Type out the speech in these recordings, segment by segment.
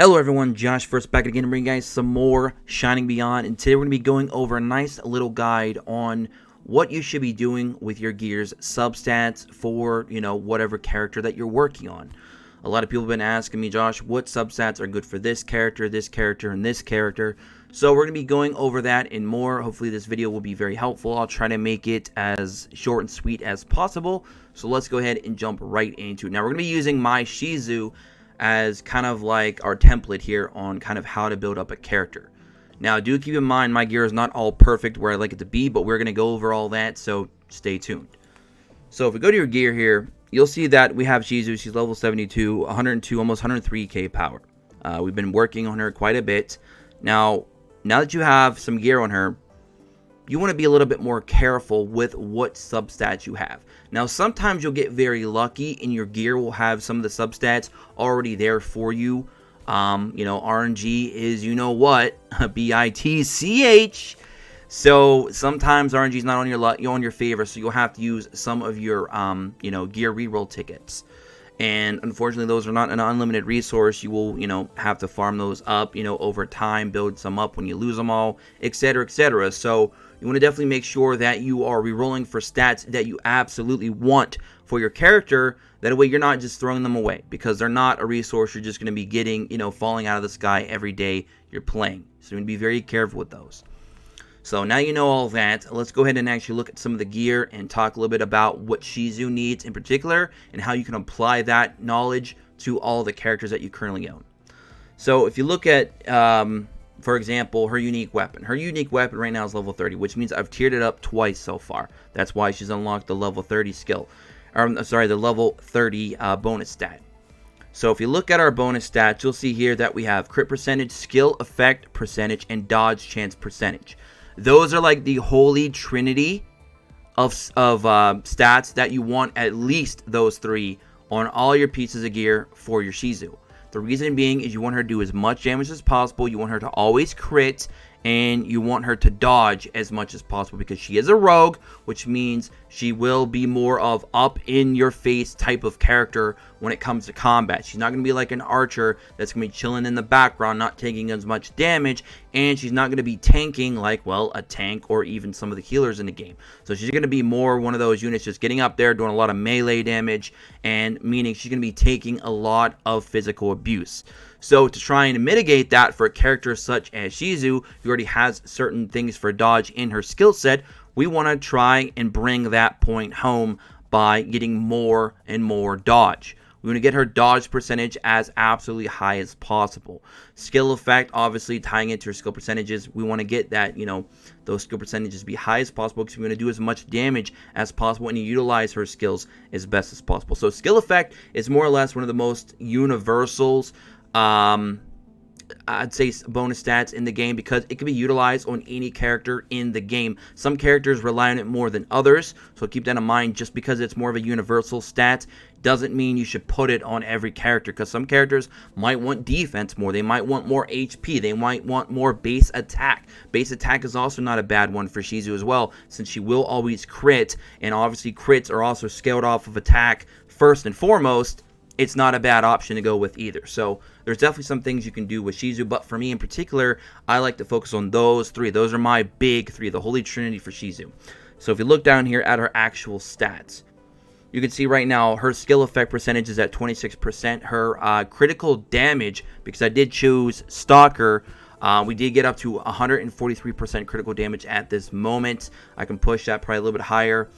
Hello everyone, Josh first back again to bring you guys some more Shining Beyond, and today we're going to be going over a nice little guide on what you should be doing with your gear's substats for, whatever character that you're working on. A lot of people have been asking me, Josh, what substats are good for this character, and this character. So we're going to be going over that and more. Hopefully this video will be very helpful. I'll try to make it as short and sweet as possible. So let's go ahead and jump right into it. Now we're going to be using my Shizu as kind of like our template here on kind of how to build up a character. Now do keep in mind my gear is not all perfect where I like it to be, but we're going to go over all that, so stay tuned. So if we go to your gear here, you'll see that we have Shizu. She's level 72, 102, almost 103k power. We've been working on her quite a bit. Now that you have some gear on her, you want to be a little bit more careful with what substats you have. Now, sometimes you'll get very lucky and your gear will have some of the substats already there for you. RNG is, BITCH. So sometimes RNG is not on your favor, so you'll have to use some of your, gear reroll tickets. And unfortunately, those are not an unlimited resource. You will, have to farm those up, over time, build some up when you lose them all, etc., etc. So you want to definitely make sure that you are rerolling for stats that you absolutely want for your character. That way, you're not just throwing them away because they're not a resource you're just going to be getting, falling out of the sky every day you're playing. So you want to be very careful with those. So now you know all that, let's go ahead and actually look at some of the gear and talk a little bit about what Shizu needs in particular and how you can apply that knowledge to all the characters that you currently own. So if you look at, for example, her unique weapon. Her unique weapon right now is level 30, which means I've tiered it up twice so far. That's why she's unlocked the level 30 skill. The level 30 bonus stat. So if you look at our bonus stats, you'll see here that we have crit percentage, skill effect percentage, and dodge chance percentage. Those are like the holy trinity of stats that you want at least those three on all your pieces of gear for your Shizu. The reason being is you want her to do as much damage as possible, you want her to always crit, and you want her to dodge as much as possible because she is a rogue, which means she will be more of up-in-your-face type of character when it comes to combat. She's not going to be like an archer that's going to be chilling in the background, not taking as much damage, and she's not going to be tanking like, well, a tank or even some of the healers in the game. So she's going to be more one of those units just getting up there, doing a lot of melee damage, and meaning she's going to be taking a lot of physical abuse. So to try and mitigate that for a character such as Shizu, who already has certain things for dodge in her skill set, we want to try and bring that point home by getting more and more dodge. We want to get her dodge percentage as absolutely high as possible. Skill effect, obviously tying into her skill percentages, we want to get that, those skill percentages be high as possible because we want to do as much damage as possible and utilize her skills as best as possible. So skill effect is more or less one of the most universals, I'd say, bonus stats in the game because it can be utilized on any character in the game. Some characters rely on it more than others, so keep that in mind. Just because it's more of a universal stat doesn't mean you should put it on every character, because some characters might want defense more, they might want more HP, they might want more base attack. Base attack is also not a bad one for Shizu as well, since she will always crit, and obviously crits are also scaled off of attack first and foremost. It's not a bad option to go with either. So there's definitely some things you can do with Shizu, but for me in particular, I like to focus on those three. Those are my big three, the holy trinity for Shizu. So if you look down here at her actual stats, you can see right now her skill effect percentage is at 26%. Her critical damage, because I did choose Stalker, we did get up to 143% critical damage at this moment. I can push that probably a little bit higher.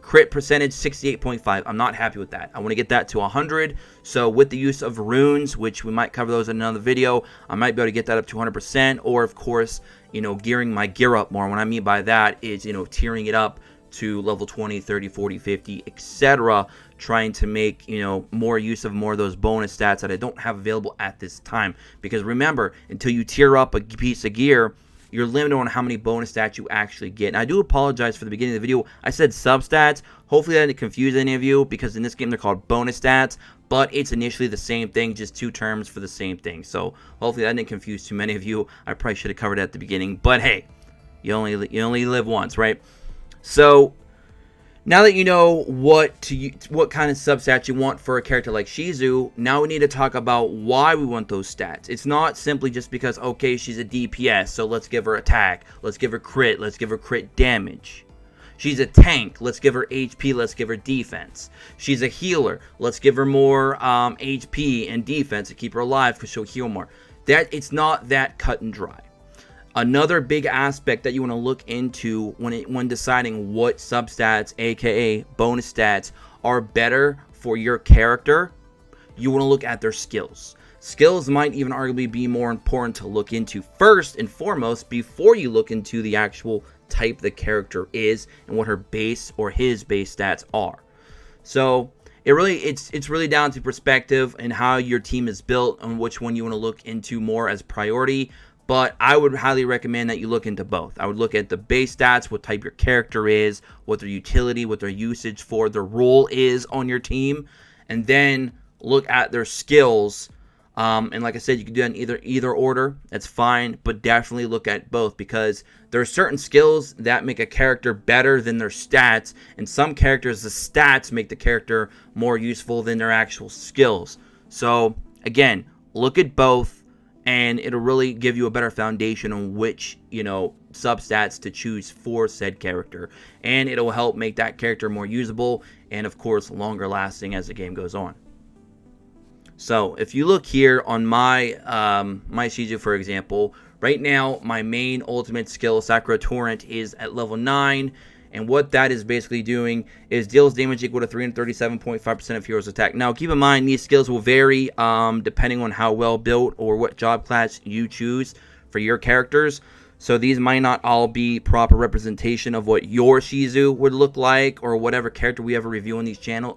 Crit percentage 68.5. I'm not happy with that. I want to get that to 100. So with the use of runes, which we might cover those in another video, I might be able to get that up to 100%, or of course, gearing my gear up more. What I mean by that is, tiering it up to level 20, 30, 40, 50, etc., trying to make, more use of more of those bonus stats that I don't have available at this time. Because remember, until you tier up a piece of gear, you're limited on how many bonus stats you actually get. And I do apologize for the beginning of the video. I said substats. Hopefully that didn't confuse any of you, because in this game they're called bonus stats, but it's initially the same thing, just two terms for the same thing. So hopefully that didn't confuse too many of you. I probably should have covered it at the beginning, but hey, you only live once, right? So Now that you know what kind of substats you want for a character like Shizu, now we need to talk about why we want those stats. It's not simply just because, okay, she's a DPS, so let's give her attack, let's give her crit, let's give her crit damage. She's a tank, let's give her HP, let's give her defense. She's a healer, let's give her more HP and defense to keep her alive because she'll heal more. It's not that cut and dry. Another big aspect that you want to look into when deciding what substats, aka bonus stats, are better for your character, you want to look at their skills. Skills might even arguably be more important to look into first and foremost before you look into the actual type the character is and what her base or his base stats are. So it's really down to perspective and how your team is built and which one you want to look into more as priority. But I would highly recommend that you look into both. I would look at the base stats, what type your character is, what their utility, what their usage for their role is on your team, and then look at their skills. And like I said, you can do that in either order. That's fine, but definitely look at both because there are certain skills that make a character better than their stats, and some characters, the stats make the character more useful than their actual skills. So again, look at both. And it'll really give you a better foundation on which, substats to choose for said character. And it'll help make that character more usable and, of course, longer lasting as the game goes on. So, if you look here on my Shizu, for example, right now, my main ultimate skill, Sakura Torrent, is at level 9. And what that is basically doing is deals damage equal to 337.5% of hero's attack. Now, keep in mind, these skills will vary depending on how well built or what job class you choose for your characters. So these might not all be proper representation of what your Shizu would look like or whatever character we ever review on this channel.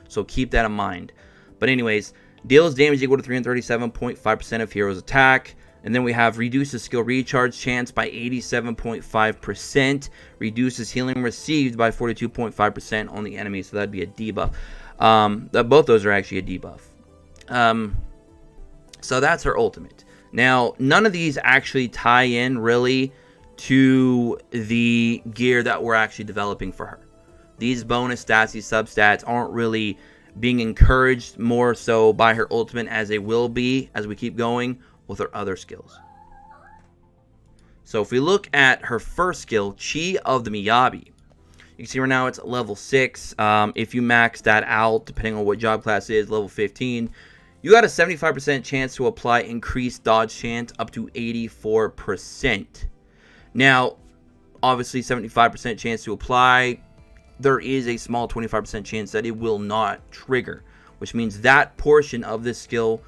So keep that in mind. But anyways, deals damage equal to 337.5% of hero's attack. And then we have reduces skill recharge chance by 87.5%. Reduces healing received by 42.5% on the enemy. So that'd be a debuff. Both those are actually a debuff. So that's her ultimate. Now, none of these actually tie in really to the gear that we're actually developing for her. These bonus stats, these substats aren't really being encouraged more so by her ultimate as they will be as we keep going with her other skills. So if we look at her first skill, Chi of the Miyabi, you can see right now it's level 6. If you max that out, depending on what job class is, level 15, you got a 75% chance to apply increased dodge chance up to 84%. Now, obviously 75% chance to apply, there is a small 25% chance that it will not trigger, which means that portion of this skill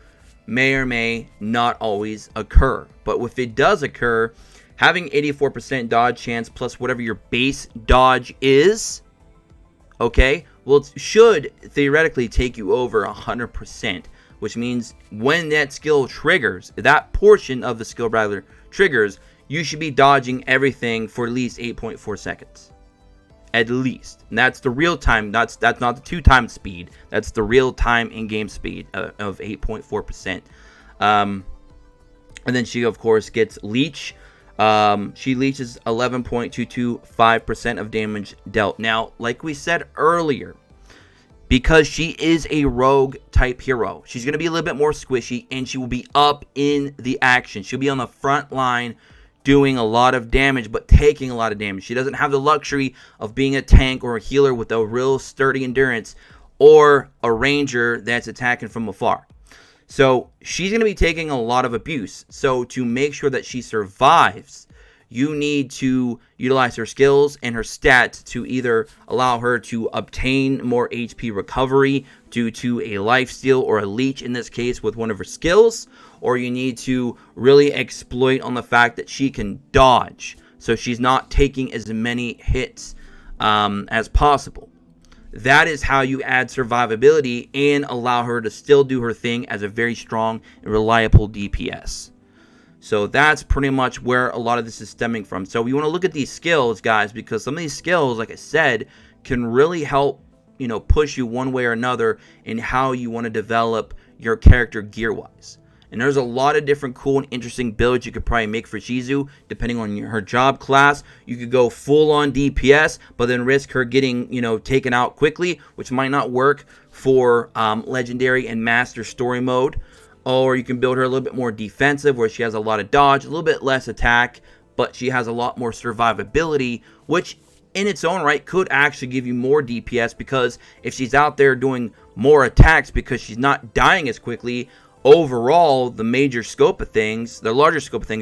may or may not always occur. But if it does occur, having 84% dodge chance plus whatever your base dodge is, okay, well, it should theoretically take you over 100%, which means when that skill triggers, that portion of the skill rather triggers, you should be dodging everything for at least 8.4 seconds. At least. And that's the real time. That's not the 2-time speed. That's the real time in-game speed of 8.4%. And then she, of course, gets Leech. She leeches 11.225% of damage dealt. Now, like we said earlier, because she is a rogue type hero, she's going to be a little bit more squishy, and she will be up in the action. She'll be on the front line doing a lot of damage, but taking a lot of damage. She doesn't have the luxury of being a tank or a healer with a real sturdy endurance, or a ranger that's attacking from afar. So she's going to be taking a lot of abuse. So to make sure that she survives, you need to utilize her skills and her stats to either allow her to obtain more HP recovery due to a lifesteal or a leech in this case with one of her skills, or you need to really exploit on the fact that she can dodge, so she's not taking as many hits as possible. That is how you add survivability and allow her to still do her thing as a very strong and reliable DPS. So that's pretty much where a lot of this is stemming from. So we want to look at these skills, guys, because some of these skills, like I said, can really help, push you one way or another in how you want to develop your character gear-wise. And there's a lot of different cool and interesting builds you could probably make for Shizu, depending on her job class. You could go full on DPS, but then risk her getting, taken out quickly, which might not work for Legendary and Master Story Mode. Or you can build her a little bit more defensive, where she has a lot of dodge, a little bit less attack, but she has a lot more survivability, which in its own right could actually give you more DPS, because if she's out there doing more attacks because she's not dying as quickly, overall, the larger scope of things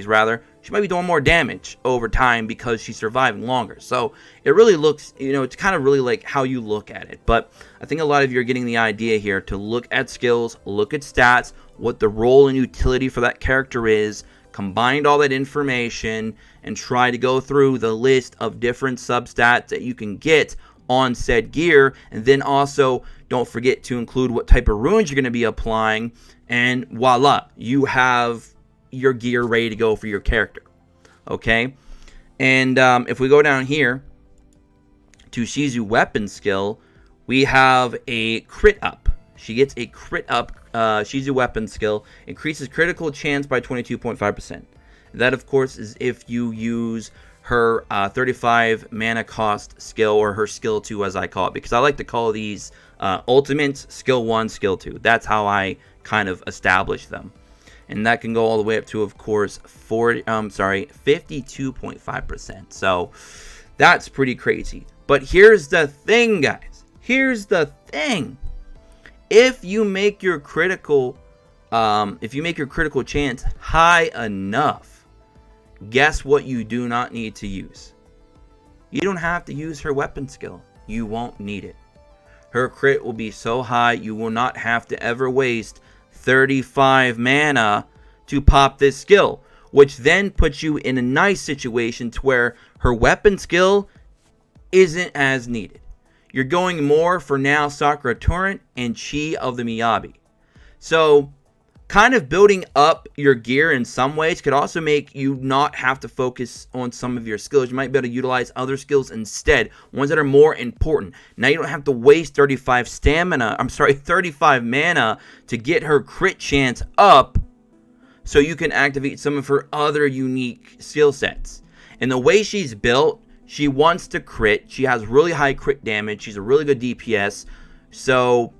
rather, she might be doing more damage over time because she's surviving longer. So it really looks, it's kind of really like how you look at it. But I think a lot of you are getting the idea here to look at skills, look at stats, what the role and utility for that character is, combine all that information, and try to go through the list of different substats that you can get on said gear. And then also don't forget to include what type of runes you're going to be applying, and voila, you have your gear ready to go for your character. Okay, and if we go down here to Shizu weapon skill, we have a crit up. She gets a crit up. Shizu weapon skill increases critical chance by 22.5%. That, of course, is if you use her 35 mana cost skill, or her skill 2 as I call it, because I like to call these ultimates skill 1, skill 2. That's how I kind of establish them. And that can go all the way up to, of course, 52.5%. So that's pretty crazy. But here's the thing, guys. Here's the thing. If you make your critical chance high enough, guess what you do not need to use? You don't have to use her weapon skill. You won't need it. Her crit will be so high, you will not have to ever waste 35 mana to pop this skill, which then puts you in a nice situation to where her weapon skill isn't as needed. You're going more for now Sakura Torrent and Chi of the Miyabi. So kind of building up your gear in some ways could also make you not have to focus on some of your skills. You might be able to utilize other skills instead, ones that are more important. Now you don't have to waste 35 mana to get her crit chance up, so you can activate some of her other unique skill sets. And the way she's built, she wants to crit. She has really high crit damage. She's a really good DPS. So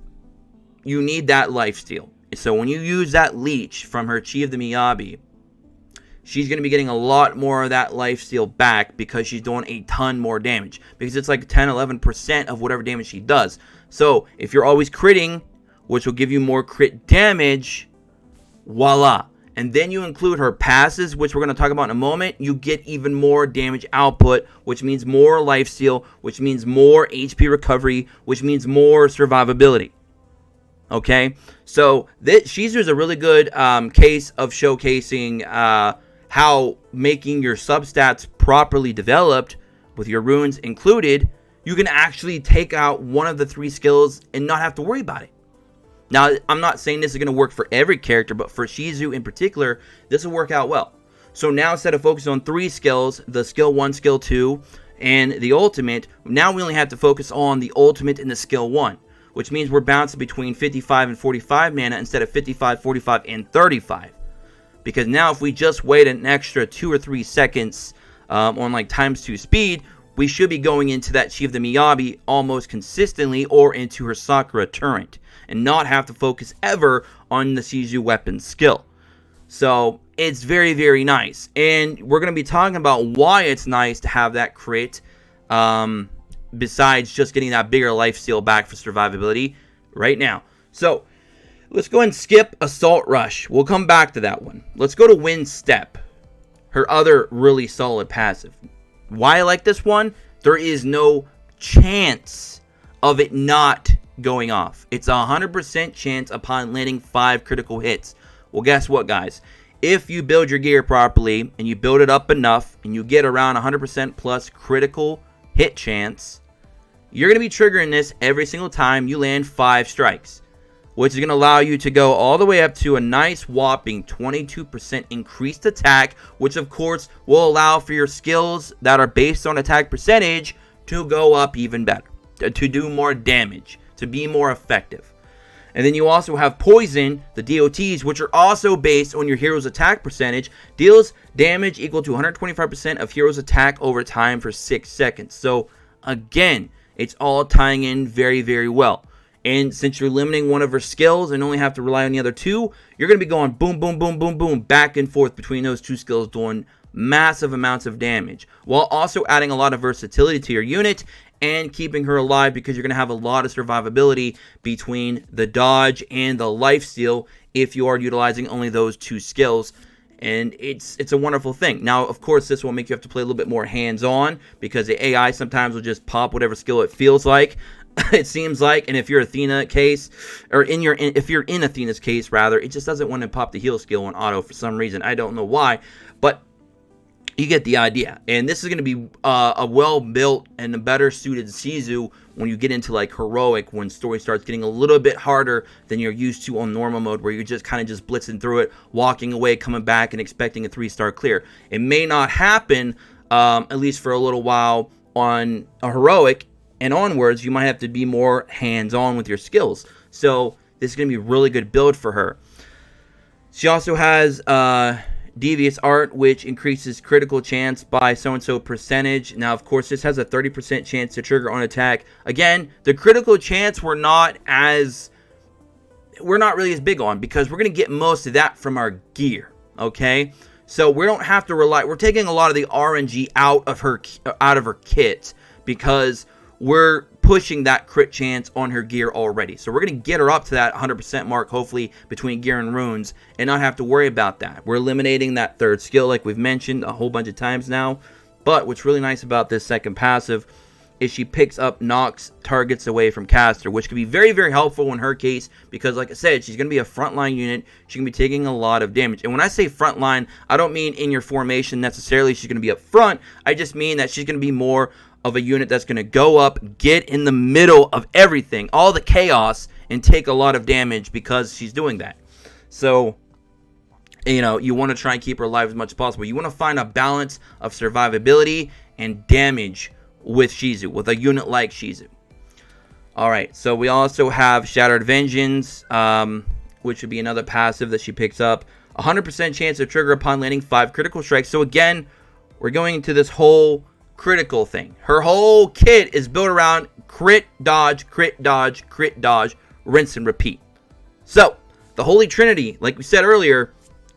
you need that lifesteal. So when you use that leech from her Chi of the Miyabi, she's going to be getting a lot more of that lifesteal back, because she's doing a ton more damage. Because it's like 10-11% of whatever damage she does. So if you're always critting, which will give you more crit damage, voila. And then you include her passes, which we're going to talk about in a moment, you get even more damage output, which means more lifesteal, which means more HP recovery, which means more survivability. Okay, so Shizu is a really good case of showcasing how making your substats properly developed, with your runes included, you can actually take out one of the 3 skills and not have to worry about it. Now, I'm not saying this is going to work for every character, but for Shizu in particular, this will work out well. So now, instead of focusing on 3 skills, the skill 1, skill 2, and the ultimate, now we only have to focus on the ultimate and the skill 1. Which means we're bouncing between 55 and 45 mana instead of 55, 45, and 35. Because now if we just wait an extra 2 or 3 seconds on like ×2 speed, we should be going into that Chi of the Miyabi almost consistently, or into her Sakura Torrent, and not have to focus ever on the Shizu weapon skill. So it's very, very nice. And we're going to be talking about why it's nice to have that crit, besides just getting that bigger lifesteal back for survivability right now. So let's go and skip Assault Rush. We'll come back to that one. Let's go to Wind Step, her other really solid passive. Why I like this one? There is no chance of it not going off. It's a 100% chance upon landing 5 critical hits. Well, guess what, guys? If you build your gear properly and you build it up enough and you get around 100% plus critical hit chance, you're going to be triggering this every single time you land 5 strikes, which is going to allow you to go all the way up to a nice whopping 22% increased attack, which of course will allow for your skills that are based on attack percentage to go up even better, to do more damage, to be more effective. And then you also have Poison, the DOTs, which are also based on your hero's attack percentage. Deals damage equal to 125% of hero's attack over time for 6 seconds. So, again, it's all tying in very, very well. And since you're limiting one of her skills and only have to rely on the other two, you're going to be going boom, boom, boom, boom, boom, back and forth between those two skills, doing massive amounts of damage, while also adding a lot of versatility to your unit and keeping her alive, because you're going to have a lot of survivability between the dodge and the lifesteal if you are utilizing only those two skills. And it's a wonderful thing. Now, of course, this will make you have to play a little bit more hands-on, because the AI sometimes will just pop whatever skill it feels like. It seems like, and if you're Athena case, or if you're in Athena's case rather, it just doesn't want to pop the heal skill on auto for some reason. I don't know why, but you get the idea. And this is going to be a well-built and a better suited Shizu when you get into like heroic, when story starts getting a little bit harder than you're used to on normal mode, where you're just kind of just blitzing through it, walking away, coming back, and expecting a 3-star clear. It may not happen, at least for a little while, on a heroic and onwards. You might have to be more hands-on with your skills. So this is going to be a really good build for her. She also has Devious Art, which increases critical chance by so-and-so percentage. Now, of course, this has a 30% chance to trigger on attack. Again, the critical chance we're not really as big on, because we're going to get most of that from our gear, okay? So we don't have to rely. We're taking a lot of the RNG out of her kit, because we're pushing that crit chance on her gear already. So we're going to get her up to that 100% mark, hopefully, between gear and runes, and not have to worry about that. We're eliminating that third skill, like we've mentioned a whole bunch of times now. But what's really nice about this second passive is she picks up knocks targets away from caster, which can be very, very helpful in her case, because like I said, she's going to be a frontline unit. She's going to be taking a lot of damage. And when I say frontline, I don't mean in your formation necessarily she's going to be up front. I just mean that she's going to be more of a unit that's going to go up, get in the middle of everything, all the chaos, and take a lot of damage because she's doing that. So, you know, you want to try and keep her alive as much as possible. You want to find a balance of survivability and damage with Shizu, with a unit like Shizu. Alright, so we also have Shattered Vengeance, which would be another passive that she picks up. 100% chance to trigger upon landing 5 critical strikes. So again, we're going into this whole critical thing. Her whole kit is built around crit, dodge, rinse and repeat. So, the Holy Trinity, like we said earlier,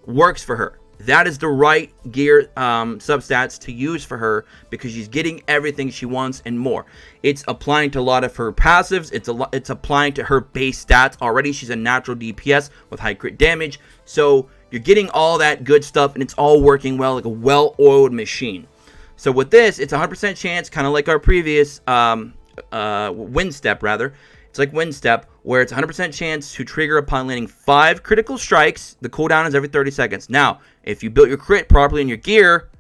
works for her. That is the right gear substats to use for her, because she's getting everything she wants and more. It's applying to a lot of her passives. It's applying to her base stats already. She's a natural DPS with high crit damage. So you're getting all that good stuff, and it's all working well, like a well-oiled machine. So with this, it's 100% chance, kind of like our previous Wind Step, rather. It's like Wind Step, where it's 100% chance to trigger upon landing 5 critical strikes. The cooldown is every 30 seconds. Now, if you built your crit properly in your gear,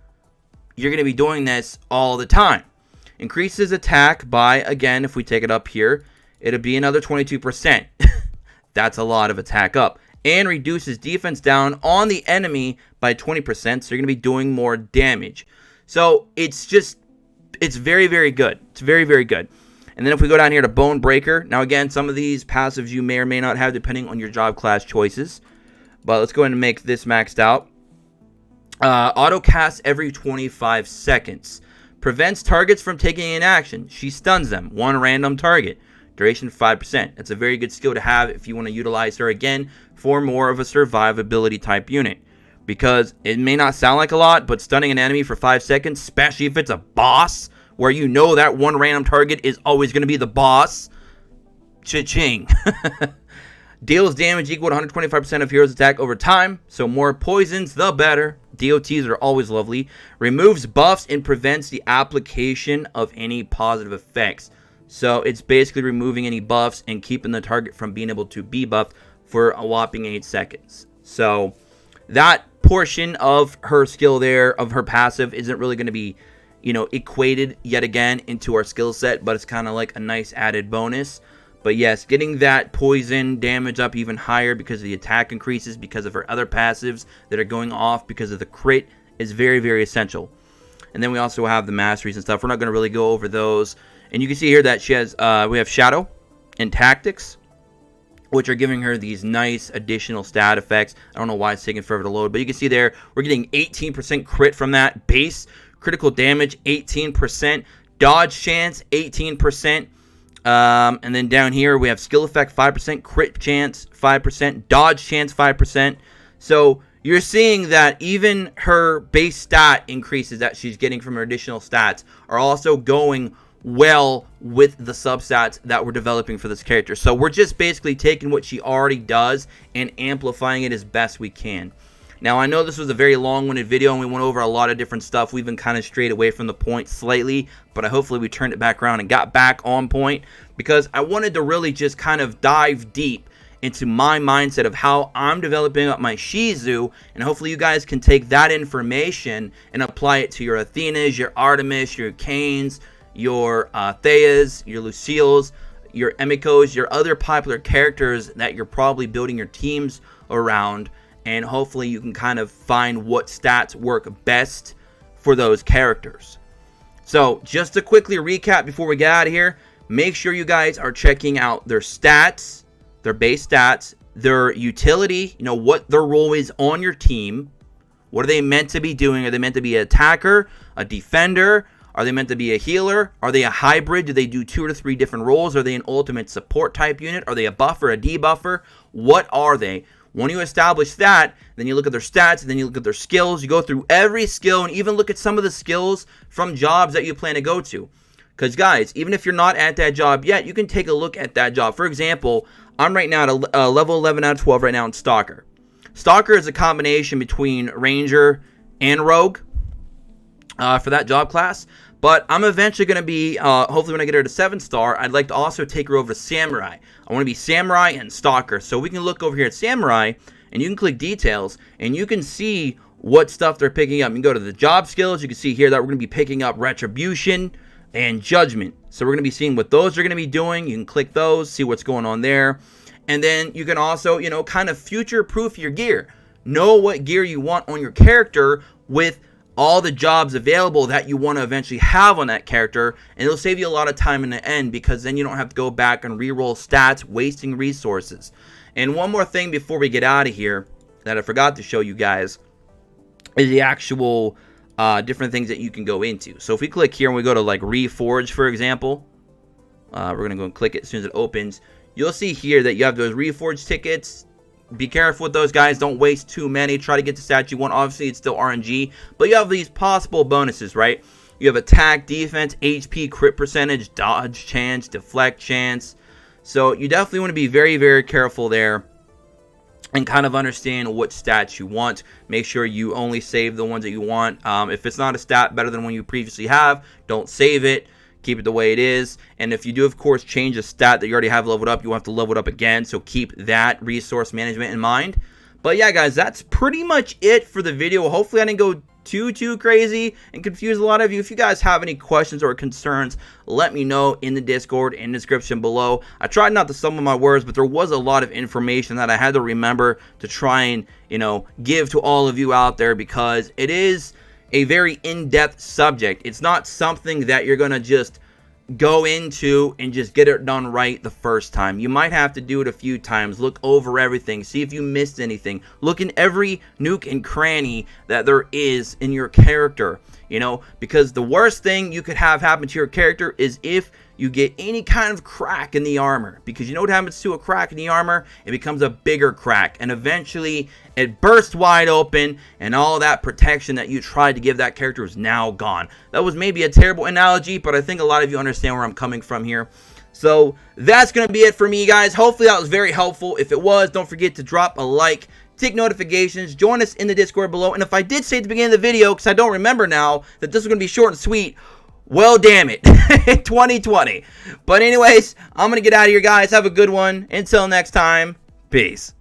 you're going to be doing this all the time. Increases attack by, again, if we take it up here, it'll be another 22%. That's a lot of attack up. And reduces defense down on the enemy by 20%, so you're going to be doing more damage. So it's very, very good. It's very, very good. And then if we go down here to Bone Breaker. Now again, some of these passives you may or may not have depending on your job class choices. But let's go ahead and make this maxed out. Auto cast every 25 seconds. Prevents targets from taking an action. She stuns them. One random target. Duration 5%. That's a very good skill to have if you want to utilize her again for more of a survivability type unit. Because it may not sound like a lot, but stunning an enemy for 5 seconds, especially if it's a boss, where you know that one random target is always going to be the boss. Cha-ching. Deals damage equal to 125% of hero's attack over time, so more poisons, the better. DOTs are always lovely. Removes buffs and prevents the application of any positive effects. So it's basically removing any buffs and keeping the target from being able to be buffed for a whopping 8 seconds. So that portion of her skill there, of her passive, isn't really going to be, you know, equated yet again into our skill set, but it's kind of like a nice added bonus. But yes, getting that poison damage up even higher because of the attack increases, because of her other passives that are going off because of the crit, is very, very essential. And then we also have the masteries and stuff. We're not going to really go over those. And you can see here that she has, we have Shadow and Tactics. which are giving her these nice additional stat effects. I don't know why it's taking forever to load, but you can see there, we're getting 18% crit from that. Base critical damage, 18%. Dodge chance, 18%. And then down here, we have skill effect, 5%. Crit chance, 5%. Dodge chance, 5%. So you're seeing that even her base stat increases that she's getting from her additional stats are also going well with the substats that we're developing for this character. So we're just basically taking what she already does and amplifying it as best we can. Now, I know this was a very long-winded video and we went over a lot of different stuff. We've been kind of strayed away from the point slightly, but hopefully we turned it back around and got back on point, because I wanted to really just kind of dive deep into my mindset of how I'm developing up my Shizu, and hopefully you guys can take that information and apply it to your Athenas, your Artemis, your Canes, your Theas, your Lucille's, your Emikos, your other popular characters that you're probably building your teams around, and hopefully you can kind of find what stats work best for those characters. So just to quickly recap before we get out of here, make sure you guys are checking out their stats, their base stats, their utility, you know, what their role is on your team. What are they meant to be doing? Are they meant to be an attacker, a defender? Are they meant to be a healer? Are they a hybrid? Do they do 2 or 3 different roles? Are they an ultimate support type unit? Are they a buffer, a debuffer? What are they? When you establish that, then you look at their stats, and then you look at their skills. You go through every skill and even look at some of the skills from jobs that you plan to go to. Because guys, even if you're not at that job yet, you can take a look at that job. For example, I'm right now at a level 11 out of 12 right now in Stalker. Stalker is a combination between Ranger and Rogue for that job class. But I'm eventually going to be, hopefully when I get her to 7-star, I'd like to also take her over to Samurai. I want to be Samurai and Stalker. So we can look over here at Samurai, and you can click Details, and you can see what stuff they're picking up. You can go to the job skills. You can see here that we're going to be picking up Retribution and Judgment. So we're going to be seeing what those are going to be doing. You can click those, see what's going on there. And then you can also, you know, kind of future-proof your gear. Know what gear you want on your character with all the jobs available that you want to eventually have on that character, and it'll save you a lot of time in the end, because then you don't have to go back and re-roll stats, wasting resources. And one more thing before we get out of here that I forgot to show you guys is the actual different things that you can go into. So if we click here and we go to like Reforge, for example, we're going to go and click it as soon as it opens. You'll see here that you have those Reforge tickets. Be careful with those guys. Don't waste too many. Try to get the stats you want. Obviously, it's still RNG, but you have these possible bonuses, right? You have attack, defense, HP, crit percentage, dodge chance, deflect chance. So you definitely want to be very, very careful there and kind of understand what stats you want. Make sure you only save the ones that you want. If it's not a stat better than one you previously have, don't save it. Keep it the way it is. And if you do, of course, change a stat that you already have leveled up, you have to level it up again. So keep that resource management in mind. But yeah, guys, that's pretty much it for the video. Hopefully I didn't go too crazy and confuse a lot of you. If you guys have any questions or concerns, let me know in the Discord, in the description below. I tried not to stumble my words, but there was a lot of information that I had to remember to try and, you know, give to all of you out there, because it is a very in-depth subject. It's not something that you're going to just go into and just get it done right the first time. You might have to do it a few times. Look over everything. See if you missed anything. Look in every nook and cranny that there is in your character. You know, because the worst thing you could have happen to your character is if you get any kind of crack in the armor. Because you know what happens to a crack in the armor? It becomes a bigger crack. And eventually it bursts wide open, and all that protection that you tried to give that character is now gone. That was maybe a terrible analogy, but I think a lot of you understand where I'm coming from here. So that's going to be it for me, guys. Hopefully that was very helpful. If it was, don't forget to drop a like, tick notifications, join us in the Discord below. And if I did say at the beginning of the video, because I don't remember now, that this was going to be short and sweet, well, damn it. 2020. But anyways, I'm going to get out of here, guys. Have a good one. Until next time, peace.